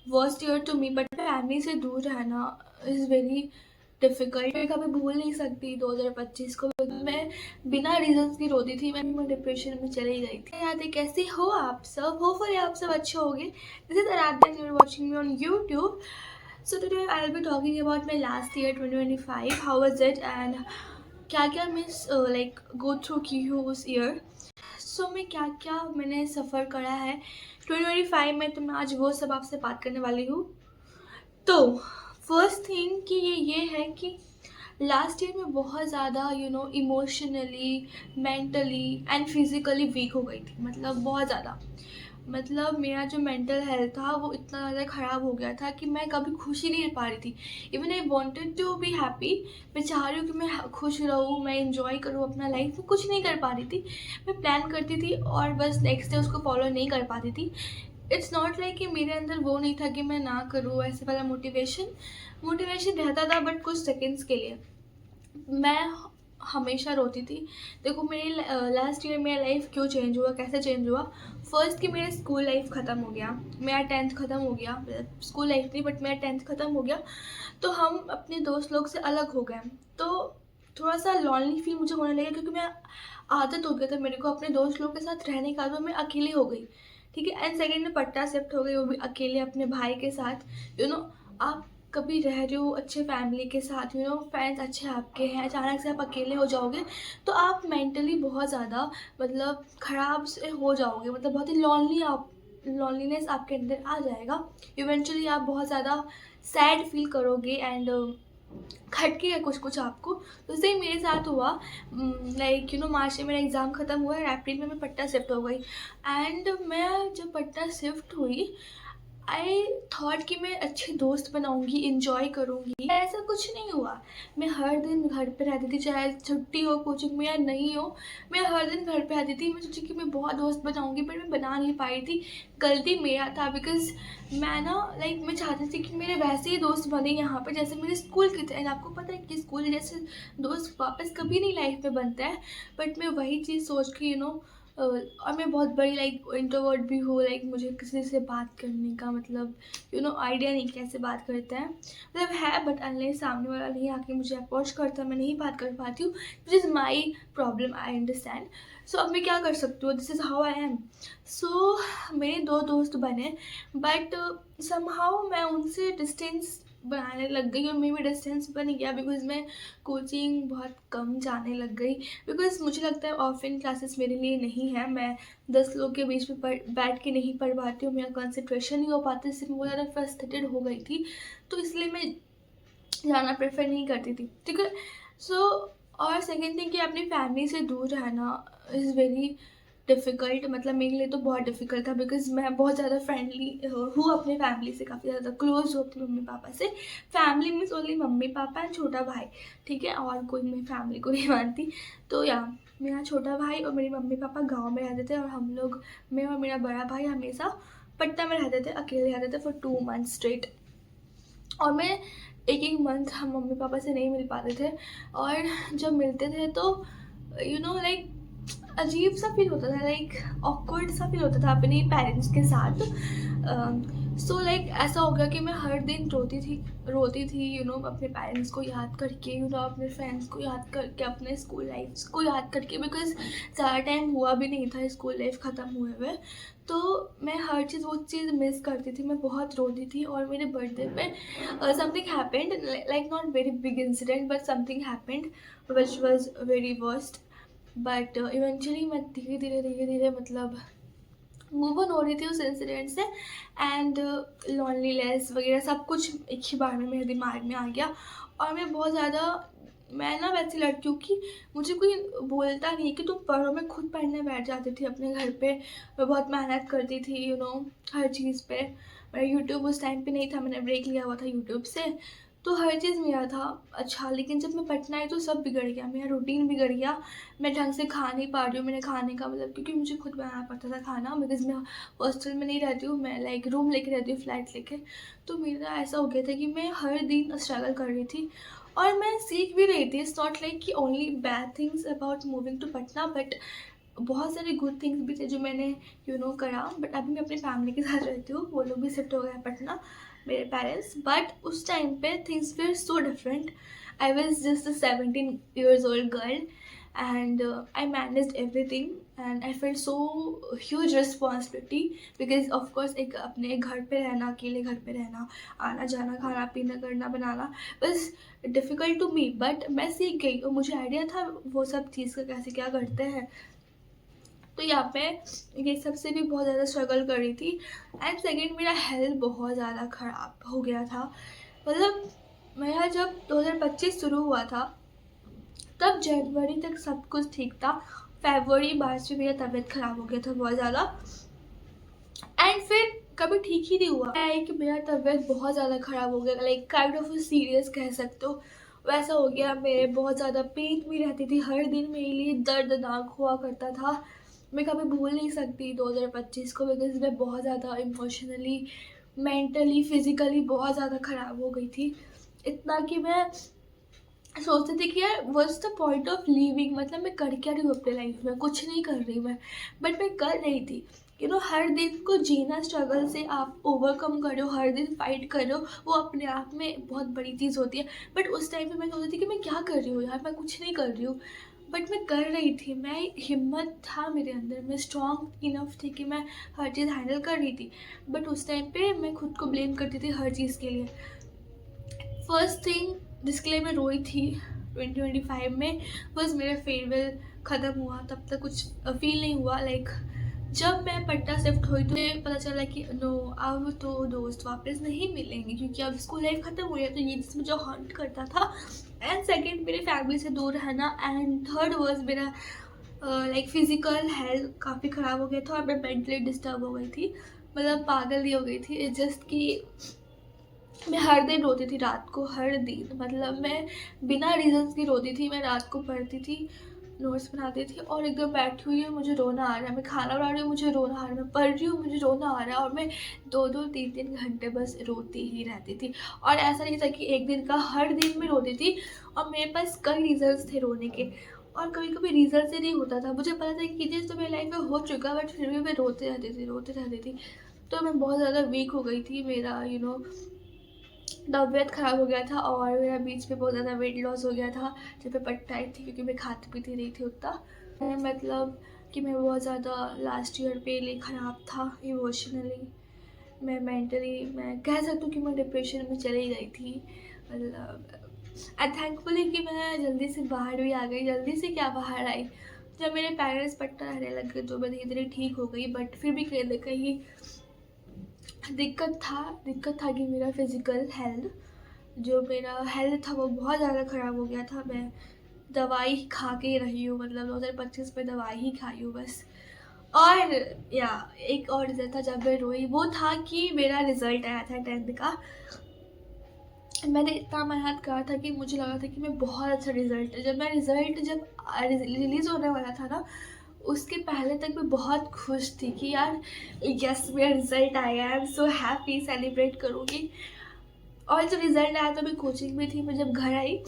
Worst year to me, but family से दूर रहना इज़ वेरी डिफ़िकल्ट। मैं कभी भूल नहीं सकती 2025 को। मैं बिना रीज़न्स की रोती थी, मैं डिप्रेशन में चली गई थी। यादें कैसे हो आप सब? होपफुली आप सब अच्छे होंगे। This is Aaradhya and you are watching me on YouTube. So today I will be talking about my last year 2025, how was it and क्या क्या मैं लाइक गो थ्रू की हूँ उस ईयर। सो मैं क्या क्या मैंने सफ़र करा है 2025 में, तो मैं आज वो सब आपसे बात करने वाली हूँ। तो फर्स्ट थिंग कि ये है कि लास्ट ईयर में बहुत ज़्यादा emotionally, mentally and physically weak हो गई थी। मतलब बहुत ज़्यादा, मतलब मेरा जो मेंटल हेल्थ था वो इतना ज़्यादा ख़राब हो गया था कि मैं कभी खुश ही नहीं रह पा रही थी। Even I wanted to be happy, मैं चाह रही हूँ कि मैं खुश रहूँ, मैं इंजॉय करूँ अपना लाइफ, मैं कुछ नहीं कर पा रही थी। मैं प्लान करती थी और बस नेक्स्ट डे उसको फॉलो नहीं कर पाती थी। इट्स नॉट लाइक कि मेरे अंदर वो नहीं था कि मैं ना करूँ, ऐसे वाला मोटिवेशन मोटिवेशन रहता था, बट कुछ सेकेंड्स के लिए। मैं हमेशा रोती थी। देखो मेरी लास्ट ईयर मेरा लाइफ क्यों चेंज हुआ, कैसे चेंज हुआ। फर्स्ट कि मेरा स्कूल लाइफ ख़त्म हो गया, मेरा 10th ख़त्म हो गया। स्कूल लाइफ नहीं, बट मेरा 10th ख़त्म हो गया। तो हम अपने दोस्त लोग से अलग हो गए। तो थोड़ा सा लॉन्ली फील मुझे होने लगा, क्योंकि मैं आदत हो गया था मेरे को अपने दोस्त लोग के साथ रहने का, तो मैं अकेली हो गई। ठीक है। एंड सेकेंड में पट्टा शिफ्ट हो गई, वो भी अकेले अपने भाई के साथ। आप कभी रह रहे हो अच्छे फैमिली के साथ, फ्रेंड्स अच्छे आपके हैं, अचानक से आप अकेले हो जाओगे तो आप मेंटली बहुत ज़्यादा मतलब ख़राब से हो जाओगे। मतलब बहुत ही लॉन्लीनेस आपके अंदर आ जाएगा। इवेंचुअली आप बहुत ज़्यादा सैड फील करोगे एंड खटकेगा कुछ कुछ आपको। तो सेम मेरे साथ हुआ। लाइक मार्च में मेरा एग्ज़ाम ख़त्म हुआ और अप्रैल में मैं पटना शिफ्ट हो गई। एंड मैं जब पटना शिफ्ट हुई, आई थॉट कि मैं अच्छे दोस्त बनाऊँगी, एन्जॉय करूँगी। ऐसा कुछ नहीं हुआ। मैं हर दिन घर पे रहती थी, चाहे छुट्टी हो कोचिंग में या नहीं हो, मैं हर दिन घर पे रहती थी। मैं सोची कि मैं बहुत दोस्त बनाऊँगी, पर मैं बना नहीं पाई थी। गलती मेरा था, बिकॉज़ मैं ना लाइक मैं चाहती थी कि मेरे वैसे ही दोस्त बने यहाँ पे जैसे मेरे स्कूल के थे। एंड आपको पता है कि स्कूल जैसे दोस्त वापस कभी नहीं लाइफ में बनते हैं। बट मैं वही चीज़ सोच के और मैं बहुत बड़ी लाइक इंट्रोवर्ट भी हूँ। लाइक मुझे किसी से बात करने का मतलब आइडिया नहीं कैसे बात करते हैं। मतलब है, बट अनलेस सामने वाला नहीं आके मुझे अप्रोच करता, मैं नहीं बात कर पाती हूँ। Which is my problem, I understand. So अब मैं क्या कर सकती हूँ, this is how I am. So मेरे 2 दोस्त बने, बट समहाउ मैं उनसे डिस्टेंस बनाने लग गई, और मेरी भी डिस्टेंस बन गया, बिकॉज़ मैं कोचिंग बहुत कम जाने लग गई। बिकॉज़ मुझे लगता है ऑफलाइन क्लासेस मेरे लिए नहीं है। मैं 10 लोग के बीच में बैठ के नहीं पढ़ पाती हूँ, मेरा कंसंट्रेशन नहीं हो पाता, इससे मैं बहुत ज़्यादा फ्रस्ट्रेटेड हो गई थी। तो इसलिए मैं जाना प्रेफ़र नहीं करती थी, ठीक है। सो और सेकंड थिंग कि अपनी फैमिली से दूर रहना इज़ वेरी डिफ़िकल्ट। मतलब मेरे लिए तो बहुत डिफ़िकल्ट था, बिकॉज़ मैं बहुत ज़्यादा फ्रेंडली हूँ अपने फैमिली से, काफ़ी ज़्यादा क्लोज़ हूँ अपने मम्मी-पापा से। Family means only mummy papa and छोटा भाई, ठीक है? और कोई मैं फैमिली को नहीं मानती। तो या मेरा छोटा भाई और मेरे मम्मी-पापा गाँव में रहते थे, और हम लोग, मैं और मेरा बड़ा भाई हमेशा पटना में रहते थे, अकेले रहते थे फॉर 2 मंथ्स स्ट्रेट। और मैं एक-एक मंथ हम मम्मी-पापा से नहीं मिल पाते थे, और जब मिलते थे तो लाइक अजीब-सा फ़ील होता था, लाइक ऑकवर्ड सा फ़ील होता था अपने पेरेंट्स के साथ। सो लाइक ऐसा हो गया कि मैं हर दिन रोती थी अपने पेरेंट्स को याद करके, अपने फ्रेंड्स को याद करके, अपने स्कूल लाइफ़्स को याद करके, बिकॉज़ ज़्यादा टाइम हुआ भी नहीं था स्कूल लाइफ़ ख़त्म हुए हुए। तो मैं हर चीज़ वो चीज़ मिस करती थी, मैं बहुत रोती थी। और मेरे बर्थडे पे something happened, like not very big incident, but something happened which was very worst. But eventually मैं धीरे धीरे मतलब मूव ऑन हो रही थी उस इंसिडेंट से। एंड लॉन्लीनेस वगैरह सब कुछ एक ही बार में मेरे दिमाग में आ गया। और मैं ना वैसी लड़की हूँ कि मुझे कोई बोलता नहीं है कि तुम पढ़ो, मैं खुद पढ़ने बैठ जाती थी अपने घर पे। मैं बहुत मेहनत करती थी हर चीज़ पे। मेरा यूट्यूब उस टाइम पे नहीं था, मैंने ब्रेक लिया हुआ था यूट्यूब से। तो हर चीज़ मेरा था अच्छा, लेकिन जब मैं पटना आई तो सब बिगड़ गया, मेरा रूटीन बिगड़ गया। मैं ढंग से खा नहीं पा रही हूँ। मेरे खाने का मतलब, क्योंकि मुझे खुद बनाना पड़ता था खाना, बिकॉज़ मैं हॉस्टल में नहीं रहती हूँ, मैं लाइक रूम लेके रहती हूँ, फ्लैट लेके। तो मेरा ऐसा हो गया था कि मैं हर दिन स्ट्रगल कर रही थी, और मैं सीख भी रही थी। इट्स नॉट लाइक कि only bad things about moving to Patna, but बहुत सारे गुड थिंग्स भी थे जो मैंने करा। बट अभी मैं अपनी फैमिली के साथ रहती हूँ, वो लोग भी शिफ्ट हो गए हैं पटना, मेरे पेरेंट्स। बट उस टाइम पे things were so different. I was just a 17 years old girl and I managed everything and I felt so huge responsibility because of course एक अपने घर पे रहना, अकेले घर पे रहना, आना जाना, खाना पीना करना, बनाना बस डिफ़िकल्ट टू मी। बट मैं सीख गई और मुझे आइडिया था वो सब चीज़ का कैसे क्या करते हैं। तो यहाँ पे ये सबसे भी बहुत ज़्यादा स्ट्रगल कर रही थी। एंड सेकेंड, मेरा हेल्थ बहुत ज़्यादा ख़राब हो गया था। मतलब मेरा जब 2025 शुरू हुआ था तब जनवरी तक सब कुछ ठीक था। फरवरी मार्च में मेरा तबीयत ख़राब हो गया था बहुत ज़्यादा। एंड फिर कभी ठीक ही नहीं हुआ है कि मेरा तबीयत बहुत ज़्यादा ख़राब हो गया, लाइक काइंड ऑफ सीरियस कह सकते हो, वैसा हो गया। मेरे बहुत ज़्यादा पेट भी रहती थी, हर दिन मेरे लिए दर्दनाक हुआ करता था। मैं कभी भूल नहीं सकती 2025 को, बिकॉज मैं बहुत ज़्यादा इमोशनली, मेंटली, फिज़िकली बहुत ज़्यादा ख़राब हो गई थी। इतना कि मैं सोचती थी कि यार what's the point of living, मतलब मैं कर क्या रही हूँ अपने लाइफ में, कुछ नहीं कर रही मैं। बट मैं कर रही थी, हर दिन को जीना, स्ट्रगल से आप ओवरकम कर रहे हो, हर दिन फाइट कर रहे हो, वो अपने आप में बहुत बड़ी चीज़ होती है। बट उस टाइम पे मैं सोचती थी कि मैं क्या कर रही हूँ यार, मैं कुछ नहीं कर रही हूँ। बट मैं कर रही थी, मैं हिम्मत था मेरे अंदर, मैं स्ट्रॉन्ग इनफ थी कि मैं हर चीज़ हैंडल कर रही थी। बट उस टाइम पे मैं खुद को ब्लेम करती थी हर चीज़ के लिए। फर्स्ट थिंग जिसके लिए मैं रोई थी 2025 में, बस मेरा फेयरवेल ख़त्म हुआ। तब तक कुछ फील नहीं हुआ। लाइक जब मैं पटना शिफ्ट हुई तो मुझे पता चला कि नो, अब तो दोस्त वापस नहीं मिलेंगे क्योंकि अब स्कूल लाइफ ख़त्म हो गया। तो ये चीज़ मुझे हॉन्ट करता था। एंड सेकेंड, मेरे फैमिली से दूर रहना। एंड थर्ड वॉज मेरा लाइक फिज़िकल हेल्थ काफ़ी ख़राब हो गया था और मैं मेंटली डिस्टर्ब हो गई थी, मतलब पागल ही हो गई थी। जस्ट कि मैं हर दिन रोती थी रात को, हर दिन, मतलब मैं बिना रीज़न्स की रोती थी। मैं रात को पढ़ती थी, नोट्स बनाती थी और एकदम बैठी हुई है, मुझे रोना आ रहा है। मैं खाना बना रही हूँ, मुझे रोना आ रहा है। मैं पढ़ रही हूँ, मुझे रोना आ रहा है। और मैं 2-2, 3-3 घंटे बस रोती ही रहती थी। और ऐसा नहीं था कि एक दिन का, हर दिन मैं रोती थी। और मेरे पास कई रीज़न्स थे रोने के, और कभी-कभी रीज़न से नहीं होता था। मुझे पता था कि ये चीज़ तो मेरी लाइफ में हो चुका, बट फिर भी मैं रोते रहती थी, रोते रहती थी। तो मैं बहुत ज़्यादा वीक हो गई थी। मेरा तबीयत ख़राब हो गया था और मेरा बीच में बहुत ज़्यादा वेट लॉस हो गया था जब मैं पटना आई थी, क्योंकि मैं खाती पीती नहीं थी उतना। मतलब कि मैं बहुत ज़्यादा लास्ट ईयर पे लिए ख़राब था इमोशनली, मैं मेंटली, मैं कह सकती हूँ कि मैं डिप्रेशन में चली गई थी। मतलब एंड थैंकफुली कि मैं जल्दी से बाहर भी आ गई। जल्दी से क्या बाहर आई, जब मेरे पेरेंट्स पटना रहने लग गए तो मैं धीरे धीरे ठीक हो गई। बट फिर भी कहीं ना कहीं दिक्कत था कि मेरा फिज़िकल हेल्थ, जो मेरा हेल्थ था वो बहुत ज़्यादा ख़राब हो गया था। मैं दवाई खा के ही रही हूँ, मतलब 2025 में दवाई ही खाई हूँ बस। और या एक और रीज़न था जब मैं रोई, वो था कि मेरा रिज़ल्ट आया था 10th का। मैंने इतना मेहनत करा था कि मुझे लगा था कि मैं बहुत अच्छा रिज़ल्ट है। जब रिलीज़ होने वाला था ना, उसके पहले तक मैं बहुत खुश थी कि यार यस, मेरा रिज़ल्ट आया, आई एम सो हैप्पी, सेलिब्रेट करूँगी। और जब रिज़ल्ट आया तो मैं कोचिंग में थी। मैं जब घर आई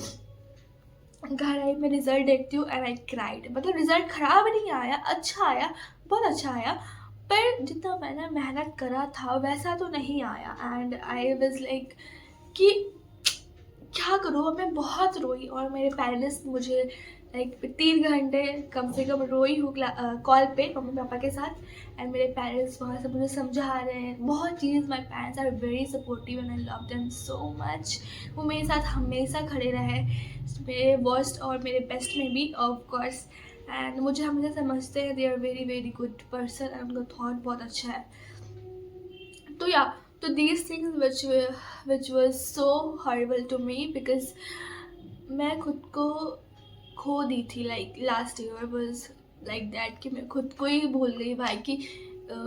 मैं रिज़ल्ट देखती हूँ एंड आई क्राइड। मतलब रिज़ल्ट ख़राब नहीं आया, अच्छा आया, बहुत अच्छा आया, पर जितना मैंने मेहनत करा था वैसा तो नहीं आया। एंड आई वाज लाइक कि क्या करूँ अब। मैं बहुत रोई और मेरे पेरेंट्स मुझे लाइक 3 घंटे कम से कम रोई हूँ कॉल पे मम्मी पापा के साथ। एंड मेरे पेरेंट्स वहाँ से मुझे समझा रहे हैं बहुत चीज़। My parents are very supportive and I love them so much. वो मेरे साथ हमेशा खड़े रहे, मेरे वर्स्ट और मेरे बेस्ट में भी ऑफ कोर्स। एंड मुझे हमेशा समझते हैं, they are very very good person and उनका थॉट बहुत अच्छा है। तो या तो these things which was so horrible to me because मैं खुद को खो दी थी। Like last year was like that कि मैं खुद को ही भूल गई भाई कि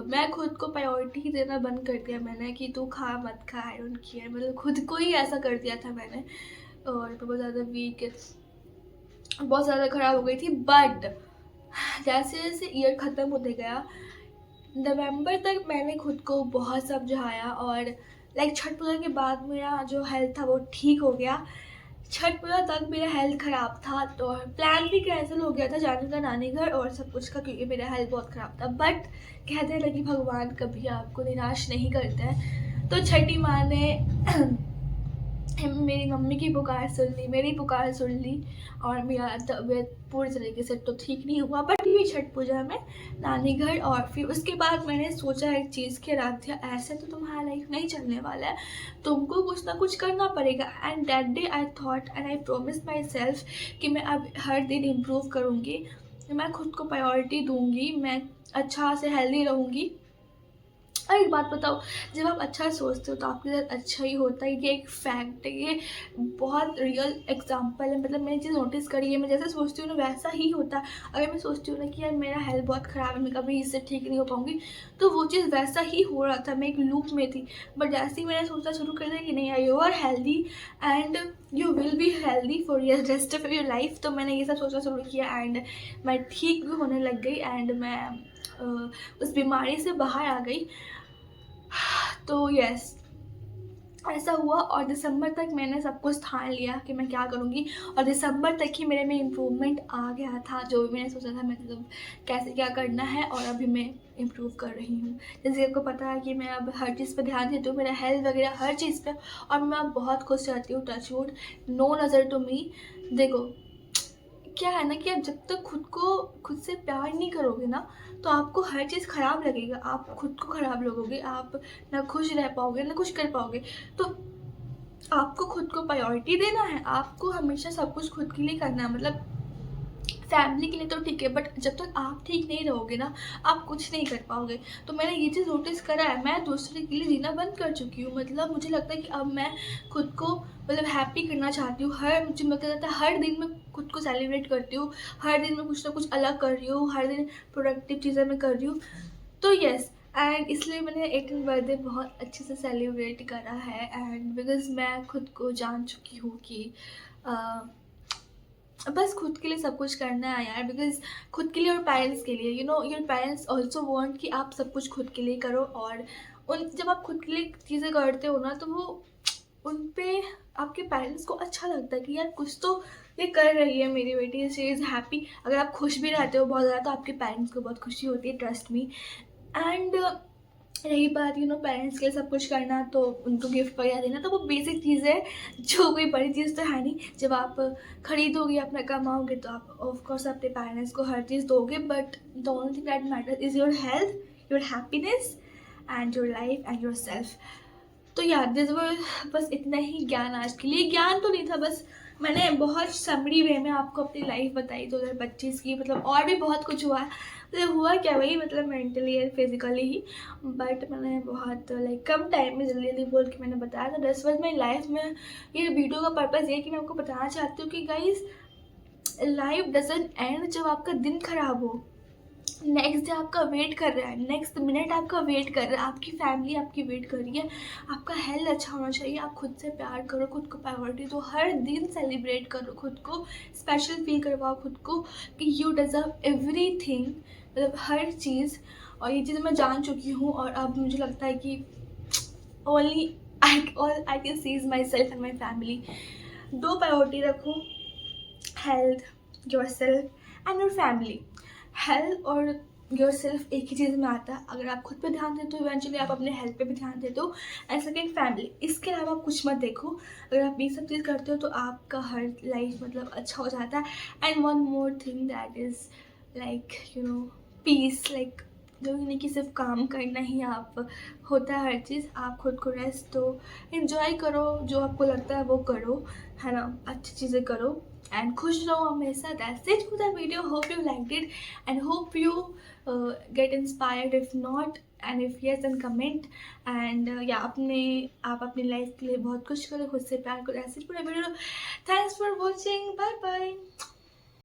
मैं खुद को प्रायोरिटी देना बंद कर दिया मैंने कि तू खा मत खा, आई डोंट केयर, मतलब खुद को ही ऐसा कर दिया था मैंने। और मैं बहुत ज़्यादा वीक, बहुत ज़्यादा ख़राब हो गई थी। बट जैसे जैसे ईयर ख़त्म होते गया, नवंबर तक मैंने खुद को बहुत समझाया और लाइक छठ पूजा के बाद मेरा जो हेल्थ था वो ठीक हो गया। छठ पूजा तक मेरा हेल्थ ख़राब था, तो प्लान भी कैंसिल हो गया था जाने का नानी घर और सब कुछ का, क्योंकि मेरा हेल्थ बहुत ख़राब था। बट कहते हैं ना कि भगवान कभी आपको निराश नहीं करते हैं। तो छठी माँ ने मेरी मम्मी की पुकार सुन ली, मेरी पुकार सुन ली, और मेरा तबीयत पूरी तरीके से तो ठीक नहीं हुआ, बट भी छठ पूजा में नानी घर। और फिर उसके बाद मैंने सोचा एक चीज़ के राध्या, ऐसे तो तुम्हारा लाइफ नहीं चलने वाला है, तुमको कुछ ना कुछ करना पड़ेगा। And that day I thought and I promise my self कि मैं अब हर दिन इम्प्रूव करूँगी, मैं खुद को प्रायोरिटी दूँगी, मैं अच्छा से हेल्दी रहूँगी। और एक बात बताओ, जब आप अच्छा सोचते हो तो आपके साथ अच्छा ही होता है, ये एक फैक्ट है, ये बहुत रियल एग्जांपल है। मतलब मैंने चीज़ नोटिस करी है, मैं जैसे सोचती हूँ ना वैसा ही होता है। अगर मैं सोचती हूँ ना कि यार मेरा हेल्थ बहुत ख़राब है, मैं कभी इससे ठीक नहीं हो पाऊँगी, तो वो चीज़ वैसा ही हो रहा था, मैं एक लूप में थी। बट जैसे ही मैंने सोचना शुरू कर दिया कि नहीं यार, you are healthy and you will be healthy for your rest of your life, तो मैंने ये सब सोचना शुरू किया एंड मैं ठीक भी होने लग गई एंड मैं उस बीमारी से बाहर आ गई। तो यस, ऐसा हुआ और दिसंबर तक मैंने सब कुछ ठान लिया कि मैं क्या करूँगी, और दिसंबर तक ही मेरे में इम्प्रूवमेंट आ गया था, जो भी मैंने सोचा था मतलब कैसे क्या करना है, और अभी मैं इम्प्रूव कर रही हूँ। जैसे आपको पता है कि मैं अब हर चीज़ पे ध्यान देती हूँ, मेरा हेल्थ वगैरह हर चीज़ पे, और मैं अब बहुत खुश रहती हूँ। टच वुड, नो नज़र टू मी। देखो क्या है ना कि आप जब तक खुद से प्यार नहीं करोगे ना, तो आपको हर चीज़ ख़राब लगेगा, आप खुद को ख़राब लगोगे, आप ना खुश रह पाओगे ना कुछ कर पाओगे। तो आपको खुद को प्रायोरिटी देना है, आपको हमेशा सब कुछ खुद के लिए करना है। मतलब फैमिली के लिए तो ठीक है, बट जब तक आप ठीक नहीं रहोगे ना, आप कुछ नहीं कर पाओगे। तो मैंने ये चीज़ नोटिस करा है, मैं दूसरे के लिए जीना बंद कर चुकी हूँ। मतलब मुझे लगता है कि अब मैं खुद को मतलब हैप्पी करना चाहती हूँ। मुझे लगता है हर दिन मैं खुद को सेलिब्रेट करती हूँ, हर दिन मैं कुछ ना कुछ अलग कर रही हूँ, हर दिन प्रोडक्टिव चीज़ें मैं कर रही हूँ। तो येस, एंड इसलिए मैंने 18th बर्थडे बहुत अच्छे से सेलिब्रेट करा है, एंड बिकॉज़ मैं खुद को जान चुकी हूँ कि बस खुद के लिए सब कुछ करना है यार। बिकॉज़ खुद के लिए और पेरेंट्स के लिए, योर पेरेंट्स ऑल्सो वांट कि आप सब कुछ खुद के लिए करो, और उन जब आप खुद के लिए चीज़ें करते हो ना, तो वो उन पे आपके पेरेंट्स को अच्छा लगता है कि यार कुछ तो ये कर रही है मेरी बेटी, शी इज़ हैप्पी। अगर आप खुश भी रहते हो बहुत ज़्यादा, तो आपके पेरेंट्स को बहुत खुशी होती है, ट्रस्ट मी। एंड रही बात पेरेंट्स के लिए सब कुछ करना, तो उनको गिफ्ट वगैरह देना, तो वो बेसिक चीज़ है, जो कोई बड़ी चीज़ तो है नहीं। जब आप खरीदोगे, अपना कमाओगे, तो आप ऑफ कोर्स अपने पेरेंट्स को हर चीज़ दोगे, but the only thing that matters is your health, your happiness and your life and your self. तो यार दिस वाज बस इतना ही ज्ञान आज के लिए। ज्ञान तो नहीं था, बस मैंने बहुत समरी वे में आपको अपनी लाइफ बताई 2025 की। मतलब और भी बहुत कुछ हुआ है, मतलब हुआ क्या वही, मतलब mentally and physically he, but मैंने बहुत लाइक कम टाइम में जल्दी जल्दी बोल के मैंने बताया। तो दिस वाज माई लाइफ में। ये वीडियो का पर्पज़ ये है कि मैं आपको बताना चाहती हूँ कि गाइज, लाइफ डजंट एंड जब आपका दिन खराब हो। नेक्स्ट डे आपका वेट कर रहा है, नेक्स्ट मिनट आपका वेट कर रहा है, आपकी फैमिली आपकी वेट कर रही है, आपका हेल्थ अच्छा होना चाहिए। आप खुद से प्यार करो, खुद को प्रायोरिटी दो, हर दिन सेलिब्रेट करो, खुद को स्पेशल फील करवाओ खुद को कि यू डिज़र्व एवरीथिंग, मतलब हर चीज़। और ये चीज़ मैं जान चुकी हूँ, और अब मुझे लगता है कि only all I can see is my self and my family. दो प्रायोरिटी रखो, health, your self and your family. Health और योर सेल्फ एक ही चीज़ में आता है। अगर आप खुद पे ध्यान देते हो, इवेंचुअली आप अपने हेल्थ पे भी ध्यान देते हो। And second, family. इसके अलावा आप कुछ मत देखो। अगर आप ये सब चीज़ करते हो तो आपका हर लाइफ मतलब अच्छा हो जाता है। And one more thing that is like peace, like जो नहीं कि सिर्फ काम करना ही आप होता है हर चीज़। आप खुद को रेस्ट दो, इन्जॉय करो, जो आपको लगता है वो करो, है ना, अच्छी चीज़ें करो एंड खुश रहो हमेशा। That's it for the video. Hope you liked it and hope you get inspired. If not and if yes then comment. And या आप अपनी लाइफ के लिए बहुत कुछ करो, खुद से प्यार करो। ऐसे पूरा video. Thanks for watching, bye bye.